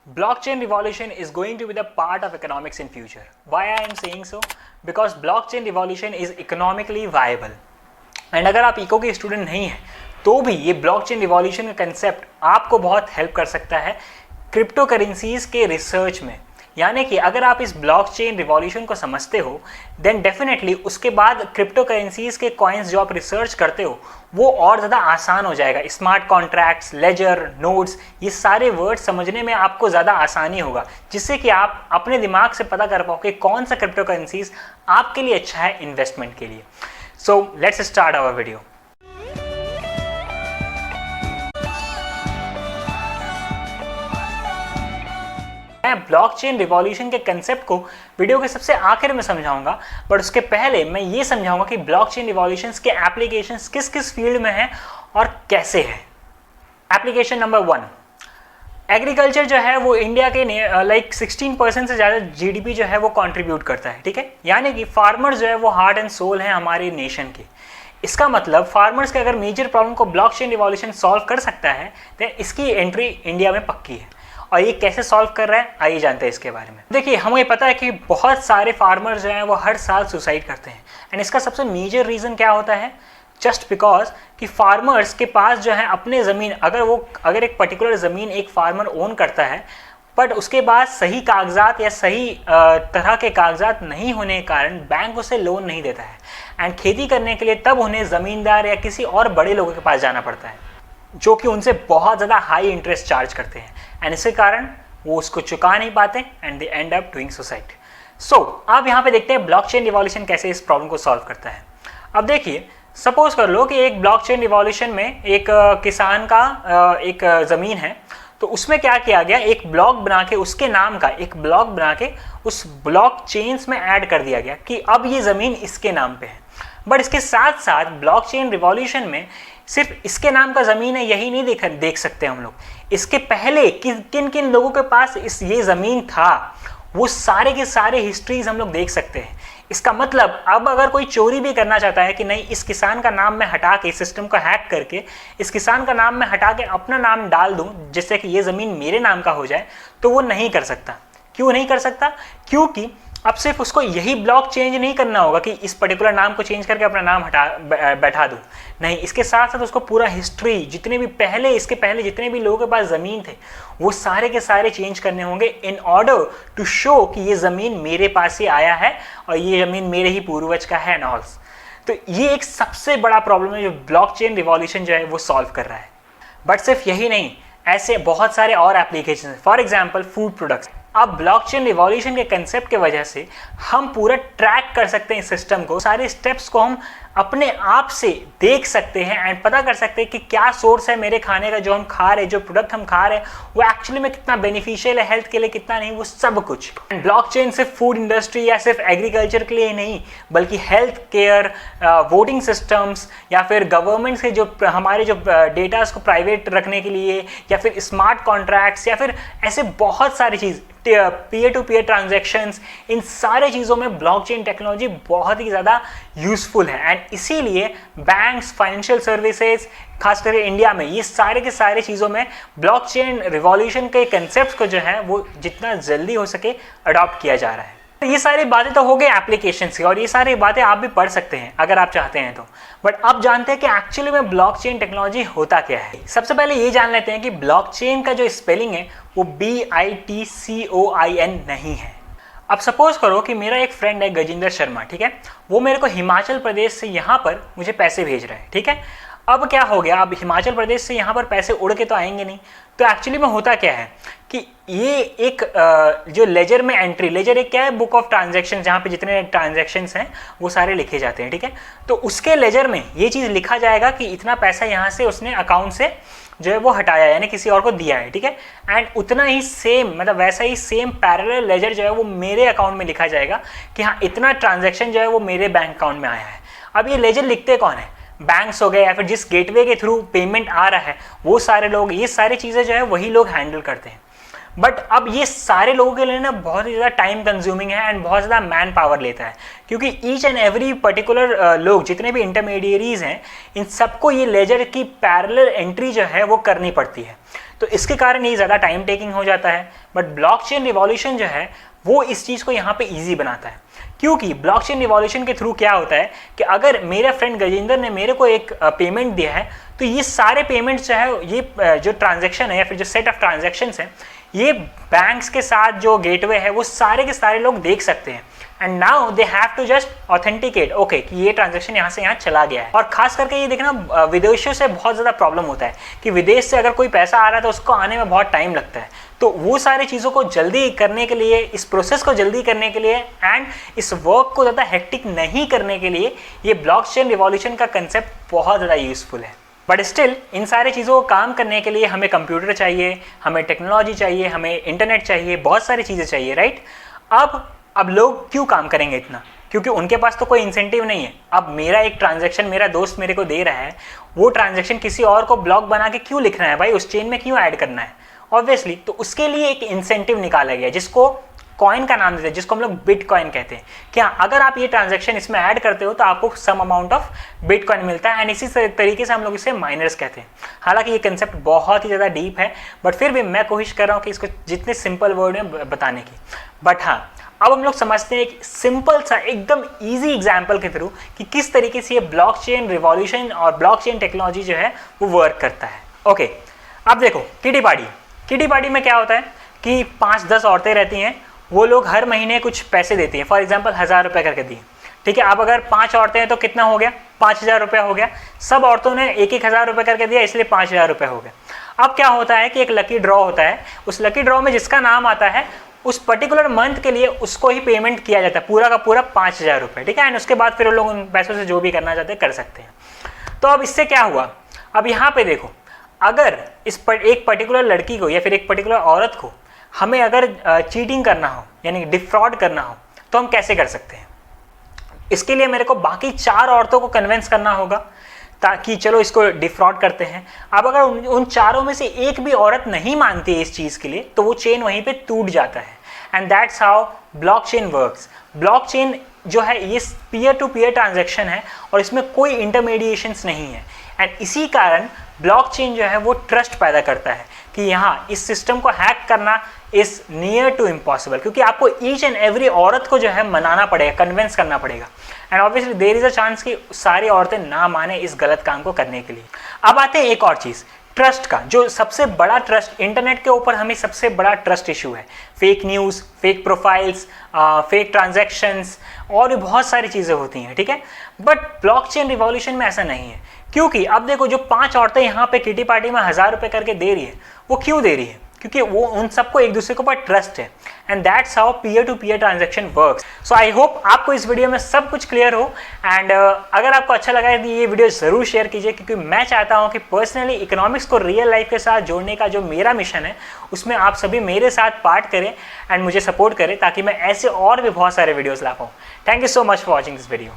Blockchain revolution is going to be the part of economics in future. Why I am saying so? Because blockchain revolution is economically viable. And अगर आप eco के student नहीं हैं तो भी ये blockchain revolution का concept आपको बहुत हेल्प कर सकता है क्रिप्टो करेंसीज के रिसर्च में। यानी कि अगर आप इस ब्लॉकचेन रिवॉल्यूशन को समझते हो देन डेफिनेटली उसके बाद क्रिप्टो करेंसीज के कॉइन्स जो आप रिसर्च करते हो वो और ज़्यादा आसान हो जाएगा। स्मार्ट कॉन्ट्रैक्ट्स, लेजर, नोड्स, ये सारे वर्ड समझने में आपको ज़्यादा आसानी होगा, जिससे कि आप अपने दिमाग से पता कर पाओ कि कौन सा क्रिप्टो करेंसीज आपके लिए अच्छा है इन्वेस्टमेंट के लिए। So let's start our video. मैं ब्लॉकचेन रिवॉल्यूशन के कंसेप्ट को वीडियो के सबसे आखिर में समझाऊंगा, बट उसके पहले मैं ये समझाऊंगा कि ब्लॉकचेन रिवॉल्यूशंस के एप्लीकेशंस किस किस फील्ड में हैं और कैसे हैं। एप्लीकेशन नंबर 1, एग्रीकल्चर जो है वो इंडिया के 16% से ज़्यादा जीडीपी जो है वो कंट्रीब्यूट करता है, ठीक है। यानी कि फार्मर्स जो है वो हार्ट एंड सोल हैं हमारे नेशन के। इसका मतलब फार्मर्स के अगर मेजर प्रॉब्लम को ब्लॉकचेन रिवॉल्यूशन सॉल्व कर सकता है तो इसकी एंट्री इंडिया में पक्की है। और ये कैसे सॉल्व कर रहा है आइए जानते हैं इसके बारे में। देखिए, हमें पता है कि बहुत सारे फार्मर्स जो हैं वो हर साल सुसाइड करते हैं एंड इसका सबसे मेजर रीज़न क्या होता है? जस्ट बिकॉज कि फार्मर्स के पास जो है अपने ज़मीन, अगर एक पर्टिकुलर ज़मीन एक फार्मर ओन करता है बट उसके बाद सही कागजात या सही तरह के कागजात नहीं होने के कारण बैंक उसे लोन नहीं देता है एंड खेती करने के लिए तब उन्हें ज़मींदार या किसी और बड़े लोगों के पास जाना पड़ता है जो कि उनसे बहुत ज़्यादा हाई इंटरेस्ट चार्ज करते हैं एंड इसके कारण वो उसको चुका नहीं पाते and they end up doing suicide. So अब यहाँ पे देखते हैं ब्लॉकचेन रिवॉल्यूशन कैसे इस प्रॉब्लम को सॉल्व करता है। अब देखिए, सपोज कर लो कि एक ब्लॉकचेन रिवॉल्यूशन में एक किसान का एक ज़मीन है, तो उसमें क्या किया गया, एक ब्लॉक बना के उसके नाम का एक ब्लॉक बना के उस ब्लॉक चेन्स में ऐड कर दिया गया कि अब ये ज़मीन इसके नाम पे है। बट इसके साथ साथ ब्लॉकचेन रिवॉल्यूशन में सिर्फ इसके नाम का ज़मीन है यही नहीं देख सकते हम लोग, इसके पहले किन किन लोगों के पास ये ज़मीन था वो सारे के सारे हिस्ट्रीज हम लोग देख सकते हैं। इसका मतलब अब अगर कोई चोरी भी करना चाहता है कि नहीं, इस किसान का नाम मैं हटा के, सिस्टम को हैक करके इस किसान का नाम मैं हटा के अपना नाम डाल दूं जिससे कि ये ज़मीन मेरे नाम का हो जाए, तो वो नहीं कर सकता। क्यों नहीं कर सकता? क्योंकि अब सिर्फ उसको यही ब्लॉक चेंज नहीं करना होगा कि इस पर्टिकुलर नाम को चेंज करके अपना नाम बैठा दूं। नहीं, इसके साथ साथ उसको पूरा हिस्ट्री, इसके पहले जितने भी लोगों के पास ज़मीन थे वो सारे के सारे चेंज करने होंगे इन ऑर्डर टू शो कि ये ज़मीन मेरे पास ही आया है और ये ज़मीन मेरे ही पूर्वज का है नॉल्स। तो ये एक सबसे बड़ा प्रॉब्लम है जो ब्लॉकचेन रिवॉल्यूशन जो है वो सॉल्व कर रहा है। बट सिर्फ यही नहीं, ऐसे बहुत सारे और एप्लीकेशन हैं। For example food products. अब ब्लॉकचेन रिवॉल्यूशन के कंसेप्ट के वजह से हम पूरा ट्रैक कर सकते हैं इस सिस्टम को, सारे स्टेप्स को हम अपने आप से देख सकते हैं एंड पता कर सकते हैं कि क्या सोर्स है मेरे खाने का, जो हम खा रहे हैं, जो प्रोडक्ट हम खा रहे हैं वो एक्चुअली में कितना बेनिफिशियल है हेल्थ के लिए, कितना नहीं, वो सब कुछ। ब्लॉकचेन सिर्फ फूड इंडस्ट्री या सिर्फ एग्रीकल्चर के लिए ही नहीं, बल्कि हेल्थ केयर, वोटिंग सिस्टम्स या फिर गवर्नमेंट से जो हमारे जो डेटास को प्राइवेट रखने के लिए, या फिर स्मार्ट कॉन्ट्रैक्ट्स, या फिर ऐसे बहुत सारी चीज़, पीयर टू पीयर ट्रांजैक्शंस, इन सारे चीज़ों में ब्लॉकचेन टेक्नोलॉजी बहुत ही ज़्यादा यूजफुल है एंड इसीलिए बैंक्स, फाइनेंशियल सर्विसेज, खासकर इंडिया में ये सारे के सारे चीज़ों में ब्लॉकचेन रिवॉल्यूशन के कंसेप्ट को जो है वो जितना जल्दी हो सके अडॉप्ट किया जा रहा है। ये सारी बातें तो हो गई एप्लीकेशंस की और ये सारी बातें आप भी पढ़ सकते हैं अगर आप चाहते हैं तो। बट अब जानते हैं कि एक्चुअली में ब्लॉकचेन टेक्नोलॉजी होता क्या है। सबसे पहले ये जान लेते हैं कि ब्लॉकचेन का जो स्पेलिंग है वो BITCOIN नहीं है। अब सपोज करो कि मेरा एक फ्रेंड है गजेंद्र शर्मा, ठीक है, वो मेरे को हिमाचल प्रदेश से यहाँ पर मुझे पैसे भेज रहा है, ठीक है। अब क्या हो गया, अब हिमाचल प्रदेश से यहाँ पर पैसे उड़ के तो आएंगे नहीं, तो एक्चुअली में होता क्या है कि ये एक जो लेजर में एंट्री, लेजर एक क्या है, बुक ऑफ ट्रांजैक्शन, जहाँ पे जितने ट्रांजैक्शंस हैं वो सारे लिखे जाते हैं, ठीक है। तो उसके लेजर में ये चीज़ लिखा जाएगा कि इतना पैसा यहाँ से उसने अकाउंट से जो है वो हटाया, यानी किसी और को दिया है, ठीक है। एंड उतना ही सेम, मतलब वैसा ही सेम पैरेलल लेजर जो है वो मेरे अकाउंट में लिखा जाएगा कि हाँ इतना ट्रांजैक्शन जो है वो मेरे बैंक अकाउंट में आया है। अब ये लेजर लिखते कौन है? बैंक्स हो गए या फिर जिस गेटवे के थ्रू पेमेंट आ रहा है वो सारे लोग, ये सारी चीज़ें जो है वही लोग हैंडल करते हैं। बट अब ये सारे लोगों के लिए ना बहुत ही ज़्यादा टाइम कंज्यूमिंग है एंड बहुत ज़्यादा मैन पावर लेता है, क्योंकि ईच एंड एवरी पर्टिकुलर लोग, जितने भी इंटरमीडियरीज हैं, इन सबको ये लेजर की पैरेलल एंट्री जो है वो करनी पड़ती है। तो इसके कारण ये ज़्यादा टाइम टेकिंग हो जाता है। बट ब्लॉकचेन रिवॉल्यूशन जो है वो इस चीज़ को यहाँ पे ईजी बनाता है, क्योंकि ब्लॉकचेन रिवॉल्यूशन के थ्रू क्या होता है कि अगर मेरा फ्रेंड गजेंद्र ने मेरे को एक पेमेंट दिया है, तो ये सारे पेमेंट्स जो है, ये जो ट्रांजैक्शन है या फिर जो सेट ऑफ ट्रांजैक्शंस हैं, ये बैंक्स के साथ जो गेटवे है वो सारे के सारे लोग देख सकते हैं। And now they have to just authenticate okay कि ये ट्रांजैक्शन यहाँ से यहाँ चला गया है। और खास करके ये देखना विदेशों से बहुत ज़्यादा प्रॉब्लम होता है कि विदेश से अगर कोई पैसा आ रहा है तो उसको आने में बहुत टाइम लगता है। तो वो सारी चीज़ों को जल्दी करने के लिए, इस प्रोसेस को जल्दी करने के लिए एंड इस वर्क को ज़्यादा हेक्टिक नहीं करने के लिए ये ब्लॉकचेन रिवॉल्यूशन का कंसेप्ट बहुत ज़्यादा यूजफुल है। बट स्टिल इन सारे चीज़ों को काम करने के लिए हमें कंप्यूटर चाहिए, हमें टेक्नोलॉजी चाहिए, हमें इंटरनेट चाहिए, बहुत सारी चीज़ें चाहिए, राइट। अब लोग क्यों काम करेंगे इतना? क्योंकि उनके पास तो कोई इंसेंटिव नहीं है। अब मेरा एक ट्रांजैक्शन मेरा दोस्त मेरे को दे रहा है, वो ट्रांजैक्शन किसी और को ब्लॉक बना के क्यों लिखना है भाई, उस चेन में क्यों ऐड करना है? ऑब्वियसली तो उसके लिए एक इंसेंटिव निकाला गया जिसको कॉइन का नाम देते हैं, जिसको हम लोग बिटकॉइन कहते हैं। क्या अगर आप ये ट्रांजैक्शन इसमें ऐड करते हो तो आपको सम अमाउंट ऑफ बिटकॉइन मिलता है, एंड इसी तरीके से हम लोग इसे माइनर्स कहते हैं। हालांकि ये कंसेप्ट बहुत ही ज़्यादा डीप है, बट फिर भी मैं कोशिश कर रहा हूँ कि इसको जितने सिंपल वर्ड में बताने की। बट हाँ, अब हम लोग समझते हैं एक सिंपल सा एकदम इजी एग्जाम्पल के थ्रू कि किस तरीके से ये ब्लॉकचेन रिवॉल्यूशन और ब्लॉकचेन टेक्नोलॉजी जो है वो वर्क करता है। ओके, अब देखो किटी पार्टी में क्या होता है कि 5-10 औरतें रहती हैं, वो लोग हर महीने कुछ पैसे देती हैं। फॉर एग्जांपल 1000 रुपये करके दिए, ठीक है। अब अगर 5 औरतें हैं तो कितना हो गया? 5000 रुपये हो गया। सब औरतों ने एक 1000 रुपये करके दिया, इसलिए 5000 रुपये हो गया। अब क्या होता है कि एक लकी ड्रॉ होता है, उस लकी ड्रॉ में जिसका नाम आता है उस पर्टिकुलर मंथ के लिए उसको ही पेमेंट किया जाता है, पूरा का पूरा 5000 रुपये, ठीक है। एंड उसके बाद फिर वो लोग उन पैसों से जो भी करना चाहते हैं कर सकते हैं। तो अब इससे क्या हुआ, अब यहाँ पे देखो, अगर एक पर्टिकुलर लड़की को या फिर एक पर्टिकुलर औरत को हमें अगर चीटिंग करना हो यानी डिफ्रॉड करना हो तो हम कैसे कर सकते हैं? इसके लिए मेरे को बाकी 4 औरतों को कन्विंस करना होगा ताकि चलो इसको डिफ्रॉड करते हैं। अब अगर उन चारों में से एक भी औरत नहीं मानती है इस चीज़ के लिए तो वो चेन वहीं पे टूट जाता है। And that's how blockchain works. Blockchain जो है ये पीयर टू पीयर ट्रांजैक्शन है और इसमें कोई इंटरमीडिएशंस नहीं है। एंड इसी कारण ब्लॉकचेन जो है वो ट्रस्ट पैदा करता है कि यहाँ इस सिस्टम को हैक करना इज़ नियर टू इम्पॉसिबल, क्योंकि आपको ईच एंड एवरी औरत को जो है मनाना पड़ेगा, कन्विंस करना पड़ेगा। And obviously there is a chance कि सारी औरतें ना माने इस गलत काम को करने के लिए। अब आते हैं एक और चीज़, ट्रस्ट का, जो सबसे बड़ा ट्रस्ट इंटरनेट के ऊपर हमें सबसे बड़ा ट्रस्ट इशू है। Fake news, fake profiles, fake transactions और भी बहुत सारी चीज़ें होती हैं, ठीक है। बट ब्लॉकचेन रिवॉल्यूशन में ऐसा नहीं है, क्योंकि अब देखो जो 5 औरतें यहाँ पे किटी पार्टी में 1000 रुपये करके दे रही है, वो क्यों दे रही है? क्योंकि वो उन सबको एक दूसरे के ऊपर ट्रस्ट है। And that's how peer to peer transaction works. So I hope आपको इस वीडियो में सब कुछ क्लियर हो। एंड अगर आपको अच्छा लगा है तो ये वीडियो ज़रूर शेयर कीजिए, क्योंकि मैं चाहता हूँ कि पर्सनली इकोनॉमिक्स को रियल लाइफ के साथ जोड़ने का जो मेरा मिशन है उसमें आप सभी मेरे साथ पार्ट करें एंड मुझे सपोर्ट करें ताकि मैं ऐसे और भी बहुत सारे वीडियोज़ ला पाऊँ। Thank you so much for watching this video.